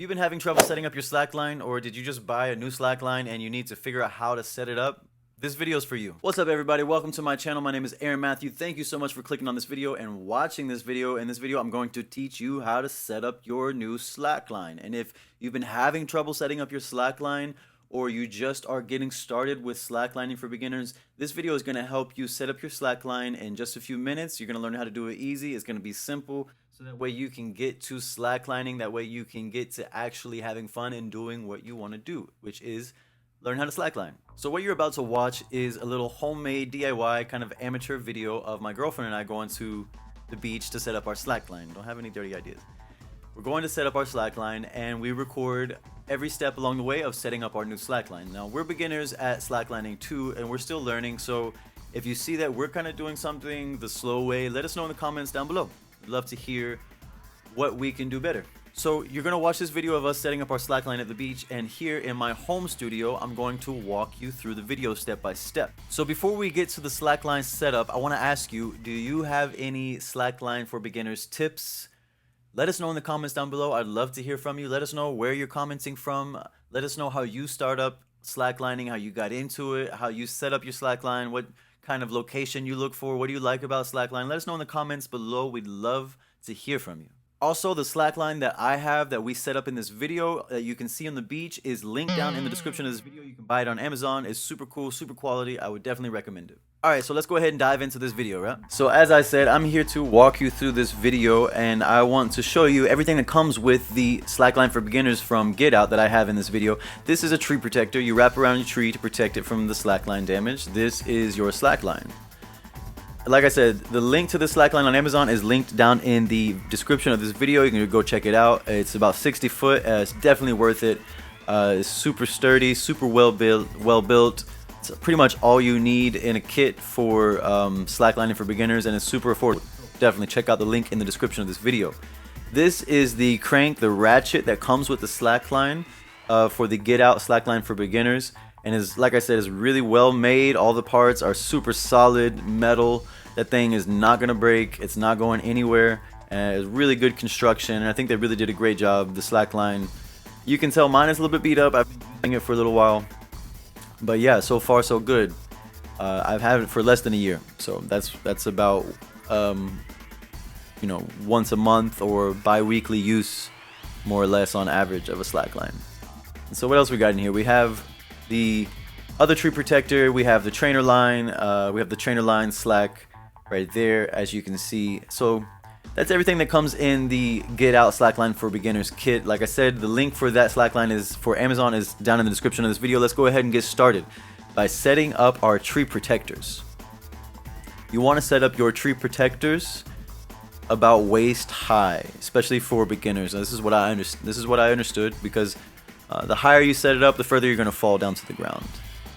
you been having trouble setting up your Slackline, or did you just buy a new Slackline and you need to figure out how to set it up? This video is for you. What's up, everybody? Welcome to my channel. My name is Aaron Matthew. Thank you so much for clicking on this video and watching this video. In this video, I'm going to teach you how to set up your new Slackline. And if you've been having trouble setting up your Slackline, or you just are getting started with slacklining for beginners, this video is going to help you set up your Slackline in just a few minutes. You're going to learn how to do it easy. It's going to be simple, so that way you can get to slacklining. That way you can get to actually having fun and doing what you want to do, which is learn how to slackline. So what you're about to watch is a little homemade DIY kind of amateur video of my girlfriend and I going to the beach to set up our Slackline. Don't have any dirty ideas. We're going to set up our Slackline, and we record every step along the way of setting up our new Slackline. Now, we're beginners at slacklining too, and we're still learning, so if you see that we're kind of doing something the slow way, let us know in the comments down below. We'd love to hear what we can do better. So you're going to watch this video of us setting up our Slackline at the beach, and here in my home studio, I'm going to walk you through the video step by step. So before we get to the Slackline setup, I want to ask you, do you have any Slackline for beginners tips? Let us know in the comments down below. I'd love to hear from you. Let us know where you're commenting from. Let us know how you start up slacklining, how you got into it, how you set up your Slackline, what kind of location you look for, what do you like about Slackline. Let us know in the comments below. We'd love to hear from you. Also, the Slackline that I have that we set up in this video that you can see on the beach is linked down in the description of this video. You can buy it on Amazon. It's super cool, super quality. I would definitely recommend it. Alright, so let's go ahead and dive into this video, right? So as I said, I'm here to walk you through this video, and I want to show you everything that comes with the Slackline for beginners from Get Out that I have in this video. This is a tree protector. You wrap around your tree to protect it from the slackline damage. This is your Slackline. Like I said, the link to the Slackline on Amazon is linked down in the description of this video. You can go check it out. It's about 60 foot. It's definitely worth it. It's super sturdy, super well built. It's pretty much all you need in a kit for slacklining for beginners, and it's super affordable. Definitely check out the link in the description of this video. This is the crank, the ratchet that comes with the Slackline for the Get Out Slackline for beginners. And is, like I said, is really well made. All the parts are super solid metal. That thing is not gonna break. It's not going anywhere. It's really good construction, and I think they really did a great job. The Slackline, you can tell mine is a little bit beat up. I've been using it for a little while, but yeah, so far so good. I've had it for less than a year, so that's about you know, once a month or bi-weekly use, more or less on average, of a Slackline. And so what else we got in here? We have the other tree protector, we have the trainer line, we have the trainer line slack right there, as you can see. So that's everything that comes in the Get Out Slackline for Beginners kit. Like I said, the link for that Slackline is for Amazon is down in the description of this video. Let's go ahead and get started by setting up our tree protectors. You want to set up your tree protectors about waist high, especially for beginners. Now, this is what I understood, because the higher you set it up, the further you're going to fall down to the ground.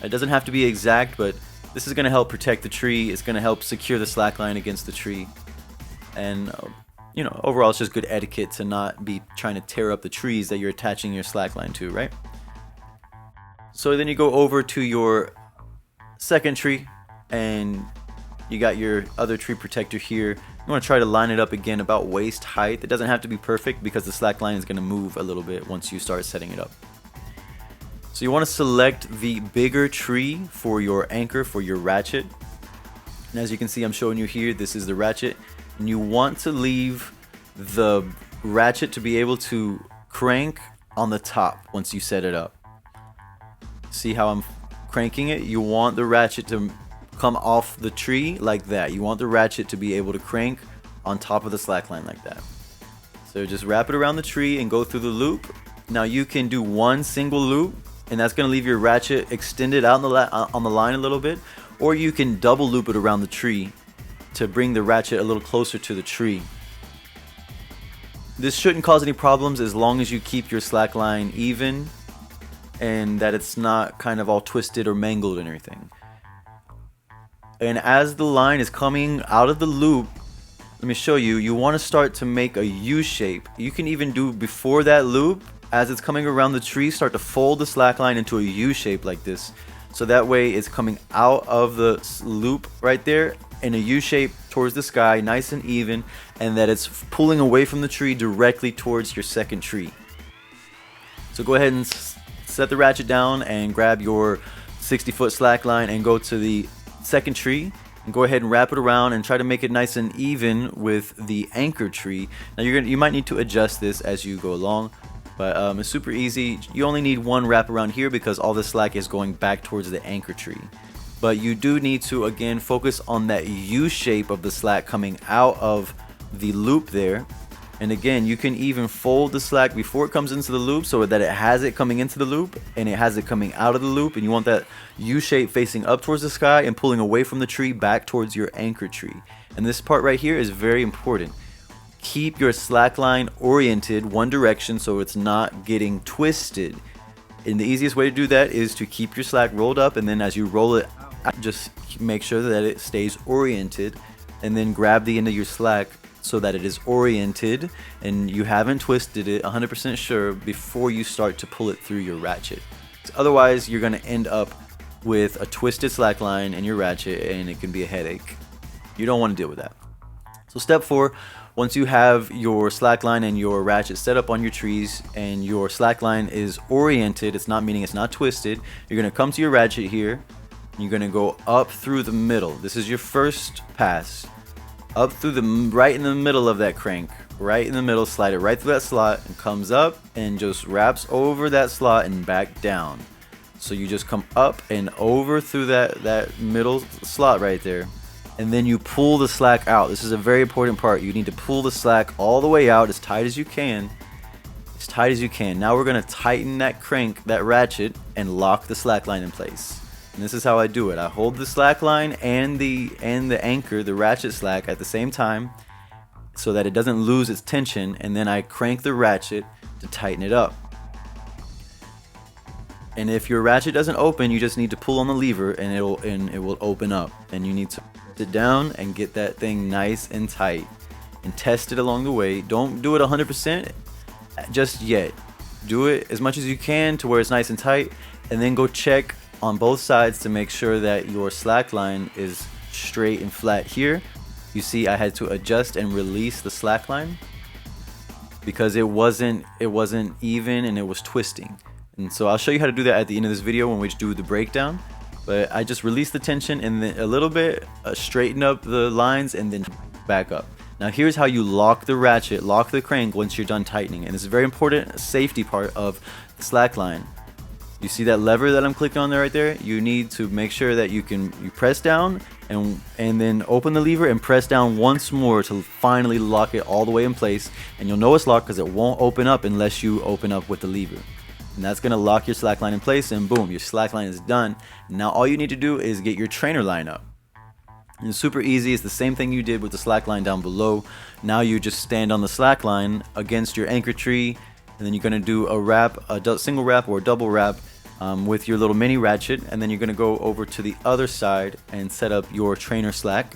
It doesn't have to be exact, but this is going to help protect the tree. It's going to help secure the Slackline against the tree. And, you know, overall, it's just good etiquette to not be trying to tear up the trees that you're attaching your Slackline to, right? So then you go over to your second tree, and you got your other tree protector here. You want to try to line it up again about waist height. It doesn't have to be perfect, because the Slackline is going to move a little bit once you start setting it up. So you want to select the bigger tree for your anchor, for your ratchet. And as you can see, I'm showing you here, this is the ratchet. And you want to leave the ratchet to be able to crank on the top once you set it up. See how I'm cranking it? You want the ratchet to come off the tree like that. You want the ratchet to be able to crank on top of the Slackline like that. So just wrap it around the tree and go through the loop. Now you can do one single loop, and that's going to leave your ratchet extended out on the line a little bit, or you can double loop it around the tree to bring the ratchet a little closer to the tree. This shouldn't cause any problems as long as you keep your Slackline even and that it's not kind of all twisted or mangled and everything. And as the line is coming out of the loop, let me show you, you want to start to make a U shape. You can even do before that loop, as it's coming around the tree, start to fold the Slackline into a U shape like this. So that way it's coming out of the loop right there in a U shape towards the sky, nice and even, and that it's pulling away from the tree directly towards your second tree. So go ahead and set the ratchet down and grab your 60-foot slack line and go to the second tree and go ahead and wrap it around and try to make it nice and even with the anchor tree. Now you might need to adjust this as you go along, but it's super easy. You only need one wrap around here because all the slack is going back towards the anchor tree. But you do need to again focus on that U shape of the slack coming out of the loop there. And again, you can even fold the slack before it comes into the loop so that it has it coming into the loop and it has it coming out of the loop, and you want that U shape facing up towards the sky and pulling away from the tree back towards your anchor tree. And this part right here is very important. Keep your slack line oriented one direction so it's not getting twisted. And the easiest way to do that is to keep your slack rolled up, and then as you roll it out, just make sure that it stays oriented, and then grab the end of your slack so that it is oriented and you haven't twisted it 100% sure before you start to pull it through your ratchet. Otherwise, you're going to end up with a twisted slack line in your ratchet and it can be a headache. You don't want to deal with that. So step 4, once you have your slack line and your ratchet set up on your trees and your slack line is oriented, it's not meaning it's not twisted, you're going to come to your ratchet here. You're going to go up through the middle. This is your first pass. Up through right in the middle of that crank, right in the middle, slide it right through that slot and comes up and just wraps over that slot and back down. So you just come up and over through that middle slot right there, and then you pull the slack out. This is a very important part. You need to pull the slack all the way out as tight as you can. As tight as you can. Now we're going to tighten that crank, that ratchet, and lock the slack line in place. And this is how I do it. I hold the slack line and the anchor, the ratchet slack, at the same time so that it doesn't lose its tension, and then I crank the ratchet to tighten it up. And if your ratchet doesn't open, you just need to pull on the lever and it will open up. And you need to sit down and get that thing nice and tight and test it along the way. Don't do it 100% just yet. Do it as much as you can to where it's nice and tight, and then go check on both sides to make sure that your slack line is straight and flat. Here you see I had to adjust and release the slack line because it wasn't even and it was twisting. And so I'll show you how to do that at the end of this video when we do the breakdown. But I just released the tension and then a little bit straighten up the lines and then back up. Now here's how you lock the ratchet, lock the crank once you're done tightening. And this is a very important safety part of the slack line. You see that lever that I'm clicking on there right there? You need to make sure that you press down and then open the lever and press down once more to finally lock it all the way in place. And you'll know it's locked because it won't open up unless you open up with the lever. And that's going to lock your slack line in place, and boom, your slack line is done. Now all you need to do is get your trainer line up. And it's super easy. It's the same thing you did with the slack line down below. Now you just stand on the slack line against your anchor tree, and then you're going to do a wrap, a single wrap or a double wrap with your little mini ratchet, and then you're going to go over to the other side and set up your trainer slack,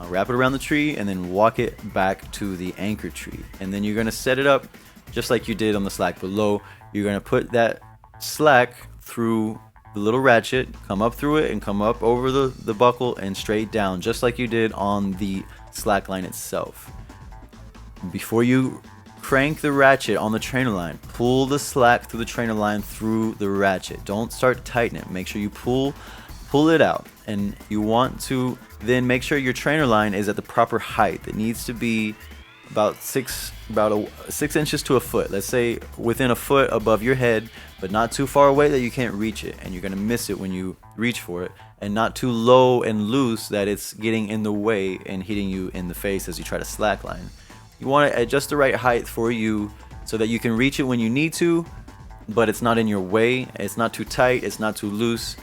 wrap it around the tree, and then walk it back to the anchor tree. And then you're going to set it up just like you did on the slack below. You're going to put that slack through the little ratchet, come up through it and come up over the buckle and straight down just like you did on the slack line itself. Before you crank the ratchet on the trainer line, pull the slack through the trainer line through the ratchet. Don't start tightening it. Make sure you pull it out, and you want to then make sure your trainer line is at the proper height. It needs to be about 6 inches to a foot. Let's say within a foot above your head, but not too far away that you can't reach it and you're gonna miss it when you reach for it, and not too low and loose that it's getting in the way and hitting you in the face as you try to slackline. You want it at just the right height for you so that you can reach it when you need to, but it's not in your way. It's not too tight, it's not too loose.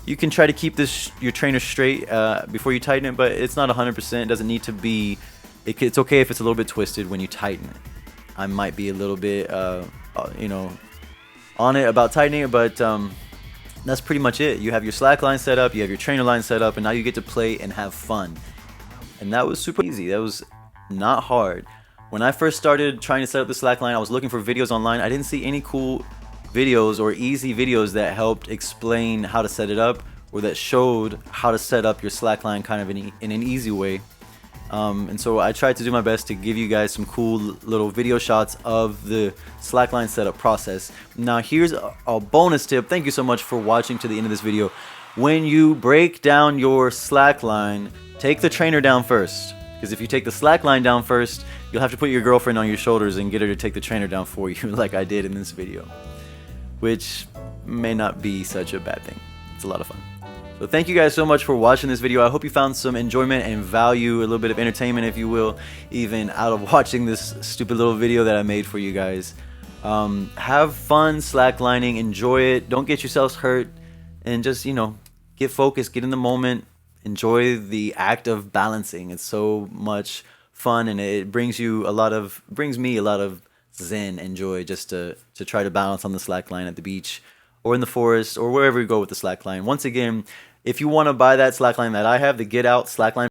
You can try to keep your trainer straight before you tighten it, but it's not 100%. It doesn't need to be. It's okay if it's a little bit twisted when you tighten it. I might be a little bit, on it about tightening it, but that's pretty much it. You have your slack line set up, you have your trainer line set up, and now you get to play and have fun. And that was super easy. That was not hard. When I first started trying to set up the slack line, I was looking for videos online. I didn't see any cool videos or easy videos that helped explain how to set it up or that showed how to set up your slack line kind of in an easy way. And so I tried to do my best to give you guys some cool little video shots of the slackline setup process. Now here's a bonus tip. Thank you so much for watching to the end of this video. When you break down your slackline, take the trainer down first. Because if you take the slackline down first, you'll have to put your girlfriend on your shoulders and get her to take the trainer down for you like I did in this video. Which may not be such a bad thing. It's a lot of fun. So thank you guys so much for watching this video. I hope you found some enjoyment and value, a little bit of entertainment, if you will, even out of watching this stupid little video that I made for you guys. Have fun slacklining, enjoy it, don't get yourselves hurt, and just, you know, get focused, get in the moment, enjoy the act of balancing. It's so much fun, and it brings me a lot of zen and joy just to try to balance on the slackline at the beach or in the forest or wherever you go with the slackline. Once again, if you want to buy that slackline that I have, the Get Out slackline